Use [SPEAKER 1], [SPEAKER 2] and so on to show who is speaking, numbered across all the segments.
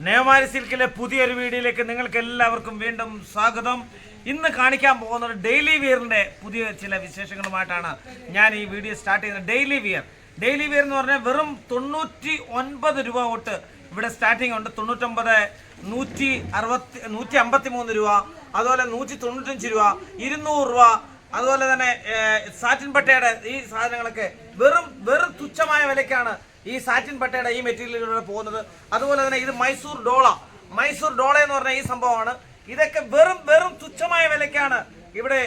[SPEAKER 1] നേമാരി സിൽക്കിലെ പുതിയൊരു വീഡിയോയിലേക്ക് നിങ്ങൾക്ക് എല്ലാവർക്കും വീണ്ടും സ്വാഗതം. ഇന്ന് കാണിക്കാൻ പോകുന്നത് ഡെയിലി വിയറിന്റെ പുതിയ ചില വിശേഷങ്ങളുമായിട്ടാണ് ഞാൻ ഈ വീഡിയോ സ്റ്റാർട്ട് ചെയ്യുന്നത്. ഡെയിലി വിയർ എന്ന് പറഞ്ഞാൽ വെറും 99 രൂപ തൊട്ട് ഇവിടെ സ്റ്റാർട്ടിംഗ് ഉണ്ട്. 99, 153 രൂപ, അതുപോലെ 195 രൂപ, 200 രൂപ, അതുപോലെ തന്നെ സാറ്റിൻ പട്ടയുടെ ഈ സാധനങ്ങളൊക്കെ വെറും തുച്ഛമായ വിലയ്ക്കാണ് ഈ സാറ്റിൻ പട്ടയുടെ ഈ മെറ്റീരിയലിലൂടെ പോകുന്നത്. അതുപോലെ തന്നെ ഇത് മൈസൂർ ഡോള എന്ന് പറഞ്ഞ ഈ സംഭവമാണ്. ഇതൊക്കെ വെറും തുച്ഛമായ വിലയ്ക്കാണ് ഇവിടെ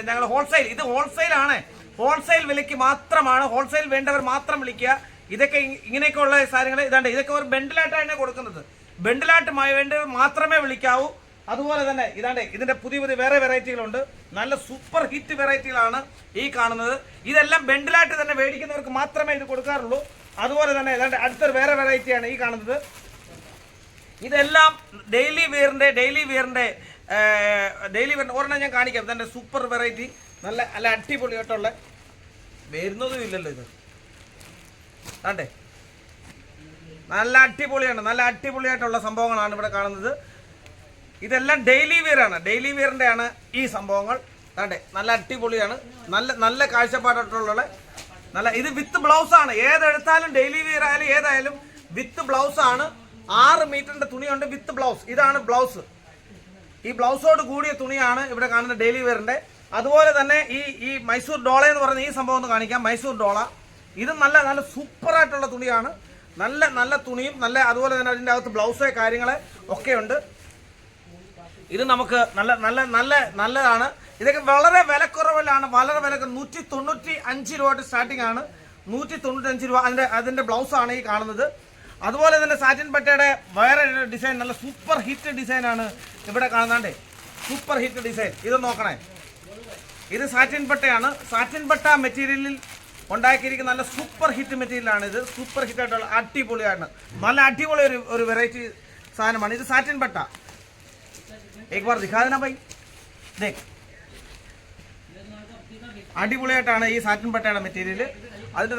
[SPEAKER 1] ഞങ്ങൾ ഹോൾസെയിൽ, ഇത് ഹോൾസെയിലാണ്, ഹോൾസെയിൽ വിലയ്ക്ക് മാത്രമാണ്. ഹോൾസെയിൽ വേണ്ടവർ മാത്രം വിളിക്കുക. ഇതൊക്കെ ഇങ്ങനെയൊക്കെയുള്ള സാധനങ്ങൾ ഇതാണ്ട്, ഇതൊക്കെ ഒരു ബണ്ടിലായിട്ടാണ് കൊടുക്കുന്നത്. ബണ്ടിലായിട്ട് വേണ്ടവർ മാത്രമേ വിളിക്കാവൂ. അതുപോലെ തന്നെ ഇതാണ്ട് ഇതിന്റെ പുതിയ വേറെ വെറൈറ്റികളുണ്ട്. നല്ല സൂപ്പർ ഹിറ്റ് വെറൈറ്റികളാണ് ഈ കാണുന്നത്. ഇതെല്ലാം ബണ്ടിലായിട്ട് തന്നെ മേടിക്കുന്നവർക്ക് മാത്രമേ ഇത് കൊടുക്കാറുള്ളൂ. അതുപോലെ തന്നെ ഏതാണ്ട് അടുത്തൊരു വേറെ വെറൈറ്റിയാണ് ഈ കാണുന്നത്. ഇതെല്ലാം ഡെയിലി വിയറിന്റെ ഒരെണ്ണം ഞാൻ കാണിക്കാം. ഇതെന്റെ സൂപ്പർ വെറൈറ്റി, നല്ല അടിപൊളിയായിട്ടുള്ള, വരുന്നതും ഇല്ലല്ലോ ഇത്. അതെ, നല്ല അടിപൊളിയായിട്ടുള്ള സംഭവങ്ങളാണ് ഇവിടെ കാണുന്നത്. ഇതെല്ലാം ഡെയിലി വിയറിന്റെ ആണ് ഈ സംഭവങ്ങൾ. അതെ, നല്ല അടിപൊളിയാണ്, നല്ല കാഴ്ചപ്പാടായിട്ടുള്ള നല്ല. ഇത് വിത്ത് ബ്ലൗസ് ആണ്. ഏതെടുത്താലും ഡെയിലി വിയർ ആയാലും ഏതായാലും വിത്ത് ബ്ലൗസ് ആണ്. 6 മീറ്ററിന്റെ തുണിയുണ്ട് വിത്ത് ബ്ലൗസ്. ഇതാണ് ബ്ലൗസ്. ഈ ബ്ലൗസോട് കൂടിയ തുണിയാണ് ഇവിടെ കാണുന്ന ഡെയിലി വിയറിന്റെ. അതുപോലെ തന്നെ ഈ മൈസൂർ ഡോള എന്ന് പറയുന്ന ഈ സംഭവം ഒന്ന് കാണിക്കാം. മൈസൂർ ഡോള ഇത് നല്ല സൂപ്പറായിട്ടുള്ള തുണിയാണ്. നല്ല തുണിയും അതുപോലെ തന്നെ അതിൻ്റെ അകത്ത് ബ്ലൗസ് കാര്യങ്ങളെ ഒക്കെ ഉണ്ട്. ഇത് നമുക്ക് നല്ലതാണ്. ഇതൊക്കെ വളരെ വിലക്കുറവിലാണ്. വളരെ വില 195 രൂപ സ്റ്റാർട്ടിംഗ് ആണ്. 195 രൂപ അതിന്റെ ബ്ലൗസ് ആണ് ഈ കാണുന്നത്. അതുപോലെ തന്നെ സാറ്റിൻ പട്ടയുടെ വേറെ ഡിസൈൻ, നല്ല സൂപ്പർ ഹിറ്റ് ഡിസൈനാണ് ഇവിടെ കാണുന്നേ. സൂപ്പർ ഹിറ്റ് ഡിസൈൻ ഇത് നോക്കണേ. ഇത് സാറ്റിൻ പട്ടയാണ്. സാറ്റിൻ പട്ട മെറ്റീരിയലിൽ ഉണ്ടാക്കിയിരിക്കുന്ന നല്ല സൂപ്പർ ഹിറ്റ് മെറ്റീരിയലാണ് ഇത്. സൂപ്പർ ഹിറ്റ് ആയിട്ടുള്ള അടിപൊളിയാണ്, നല്ല അടിപൊളി ഒരു വെറൈറ്റി സാധനമാണ് ഇത്. സാറ്റിൻ പട്ട एक बार दिखा देना भाई, देख. അടിപൊളിയായിട്ടാണ് ഈ സാറ്റിൻ പട്ടയുടെ മെറ്റീരിയൽ. അതിന്റെ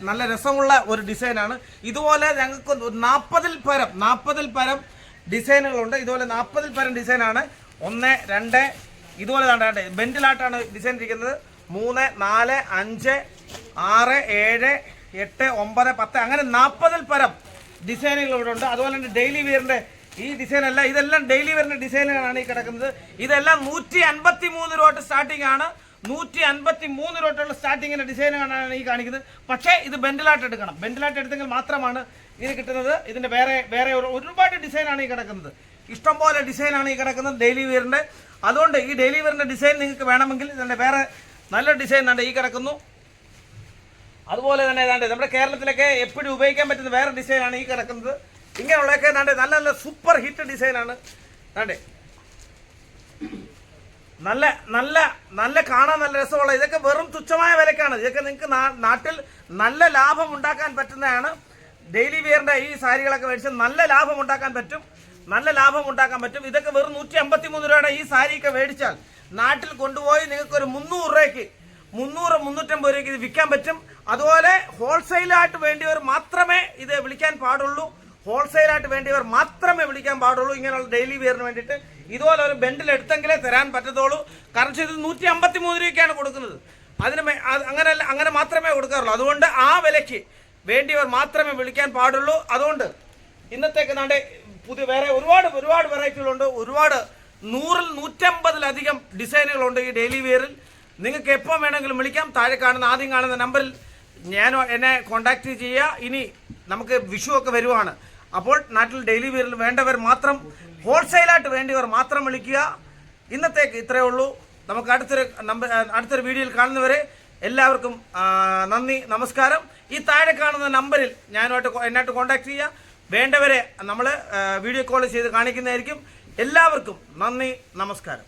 [SPEAKER 1] നല്ല രസമുള്ള ഒരു ഡിസൈനാണ്. ഇതുപോലെ ഞങ്ങൾക്ക് 40 പരം ഡിസൈനുകളുണ്ട്. ഇതുപോലെ 40 പരം ഡിസൈനാണ്. 1, 2 ഇതുപോലെ ബെൻഡിലായിട്ടാണ് ഡിസൈൻ ഇരിക്കുന്നത്. 3, 4, 5, 6, 7, 8, 9, 10 അങ്ങനെ 40 പരം ഡിസൈനുകൾ ഇവിടെ ഉണ്ട്. അതുപോലെ തന്നെ ഡെയിലി വിയറിന്റെ ഈ ഡിസൈൻ അല്ല, ഇതെല്ലാം ഡെയിലി വരുന്ന ഡിസൈനുകളാണ് ഈ കിടക്കുന്നത്. ഇതെല്ലാം 153 രൂപ സ്റ്റാർട്ടിംഗ് ആണ്. 153 രൂപയുള്ള സ്റ്റാർട്ടിങ്ങിന്റെ ഡിസൈനുകളാണ് ഈ കാണിക്കുന്നത്. പക്ഷേ ഇത് ബെൻഡിലായിട്ട് എടുക്കണം. ബെൻഡിലായിട്ട് എടുത്തെങ്കിൽ മാത്രമാണ് ഇത് കിട്ടുന്നത്. ഇതിന്റെ വേറെ ഒരുപാട് ഡിസൈനാണ് ഈ കിടക്കുന്നത്. ഇഷ്ടംപോലെ ഡിസൈനാണ് ഈ കിടക്കുന്നത് ഡെയിലി വിയറിന്റെ. അതുകൊണ്ട് ഈ ഡെയിലി വിയറിന്റെ ഡിസൈൻ നിങ്ങൾക്ക് വേണമെങ്കിൽ ഇതിന്റെ വേറെ നല്ല ഡിസൈൻ ആണ് ഈ കിടക്കുന്നു. അതുപോലെ തന്നെ നമ്മുടെ കേരളത്തിലൊക്കെ എപ്പോഴും ഉപയോഗിക്കാൻ പറ്റുന്ന വേറെ ഡിസൈനാണ് ഈ കിടക്കുന്നത്. ഇങ്ങനെയുള്ളതൊക്കെ നല്ല സൂപ്പർ ഹിറ്റ് ഡിസൈനാണ്. നല്ല കാണാൻ നല്ല രസമുള്ള, ഇതൊക്കെ വെറും തുച്ഛമായ വിലക്കാണ്. ഇതൊക്കെ നിങ്ങൾക്ക് നാട്ടിൽ നല്ല ലാഭം ഉണ്ടാക്കാൻ പറ്റുന്നതാണ്. ഡെയിലി വിയറിന്റെ ഈ സാരികളൊക്കെ മേടിച്ച് നല്ല ലാഭം ഉണ്ടാക്കാൻ പറ്റും. ഇതൊക്കെ വെറും 153 രൂപയുടെ ഈ സാരിയൊക്കെ മേടിച്ചാൽ നാട്ടിൽ കൊണ്ടുപോയി നിങ്ങൾക്ക് ഒരു 300 രൂപയ്ക്ക് 350 രൂപയ്ക്ക് ഇത് വിൽക്കാൻ പറ്റും. അതുപോലെ ഹോൾസെയിലായിട്ട് വേണ്ടിയവർ മാത്രമേ ഇത് വിളിക്കാൻ പാടുള്ളൂ. ഇങ്ങനെയുള്ള ഡെയിലി വിയറിന് വേണ്ടിയിട്ട് ഇതുപോലെ ഒരു ബെൻഡിൽ എടുത്തെങ്കിലേ തരാൻ പറ്റത്തുള്ളൂ. കാരണം ഇത് 153 രൂപയ്ക്കാണ് കൊടുക്കുന്നത്. അങ്ങനെ മാത്രമേ കൊടുക്കാറുള്ളൂ. അതുകൊണ്ട് ആ വിലയ്ക്ക് വേണ്ടിയവർ മാത്രമേ വിളിക്കാൻ പാടുള്ളൂ. അതുകൊണ്ട് ഇന്നത്തേക്ക് പുതിയ വേറെ ഒരുപാട് വെറൈറ്റികളുണ്ട്. ഒരുപാട് 100-150 ഡിസൈനുകളുണ്ട് ഈ ഡെയിലി വിയറിൽ. നിങ്ങൾക്ക് എപ്പോൾ വേണമെങ്കിലും വിളിക്കാം. ആദ്യം കാണുന്ന നമ്പറിൽ എന്നെ കോണ്ടാക്ട് ചെയ്യുക. ഇനി നമുക്ക് വിഷു ഒക്കെ വരുവാണ്. അപ്പോൾ നാട്ടിൽ ഡെയിലി വിയറിൽ വേണ്ടവർ മാത്രം, ഹോൾസെയിലായിട്ട് വേണ്ടിയവർ മാത്രം വിളിക്കുക. ഇന്നത്തേക്ക് ഇത്രയേ ഉള്ളൂ. നമുക്ക് അടുത്തൊരു വീഡിയോയിൽ കാണുന്നവരെ എല്ലാവർക്കും നന്ദി, നമസ്കാരം. ഈ താഴെ കാണുന്ന നമ്പറിൽ എന്നായിട്ട് കോണ്ടാക്ട് ചെയ്യുക. വേണ്ടവരെ നമ്മൾ വീഡിയോ കോൾ ചെയ്ത് കാണിക്കുന്നതായിരിക്കും. എല്ലാവർക്കും നന്ദി, നമസ്കാരം.